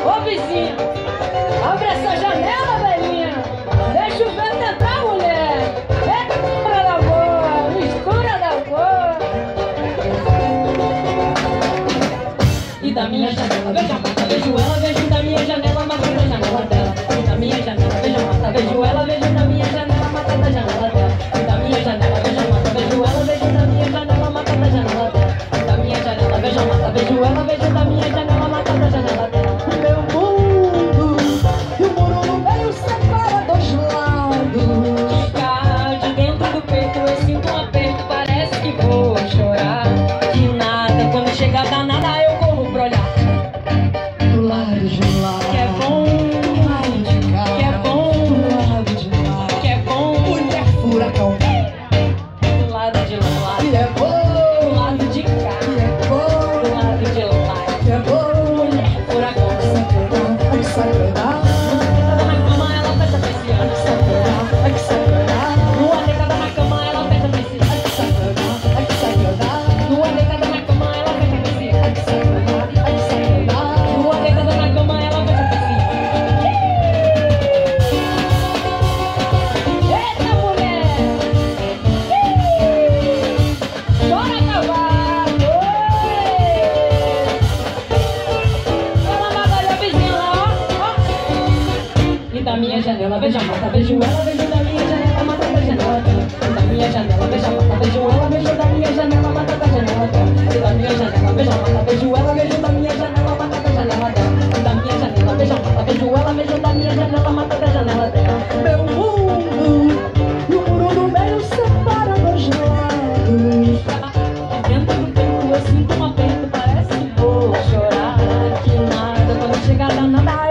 Ô vizinho, abre essa janela, velhinha. Deixa o vento entrar, mulher. Mistura da boa, mistura da boa. E da minha janela, vejo a mata, vejo ela, vejo da minha janela, mata da janela dela. E da minha janela, vejo a mata, vejo ela, vejo da minha janela, mata da janela dela. E da minha janela, vejo a mata, vejo ela, vejo da minha janela, mata da janela dela. E da minha janela, vejo a mata, vejo ela, vejo da minha janela, mata da janela dela. Meu mundo, e o muro no meio separa dois lados. Cá de dentro do peito eu sinto um aperto, parece que vou chorar. De nada, quando chega danada eu corro pra olhar. Do lado de lá, Que é bom, do lado de cá, que é bom, do lado de lá, que é bom. mulher furacão. Do lado de lá, E é do bom, lado de cá, e é bom, do lado de lá. e é bom. Mulher furacão. Ai, que sacanagem, Deitada na cama ela fecha a persiana. ai, que sacanagem, Lua deitada na cama ela fecha a persiana. ai, que sacanagem, Lua deitada na cama ela fecha a persiana. ai, que sacanagem, ai, que sacanagem. Lua deitada na cama ela fecha a persiana. Eita mulher! Chora cavalo! Ela batalha a vizinha lá, ó. E da minha janela vejo a mata, vejo ela, vejo da minha janela, mata da janela dela. E da minha janela vejo a mata, vejo ela, vejo da minha janela, mata da janela dela. E da minha janela vejo a mata, vejo ela, vejo da minha janela, mata da janela dela. E da minha janela vejo a mata, vejo ela, vejo da minha janela, mata da janela dela. Meu mundo, e o muro no meio separa dois lados. Dentro do peito eu sinto um aperto, parece que vou chorar. Que nada, quando chegar danada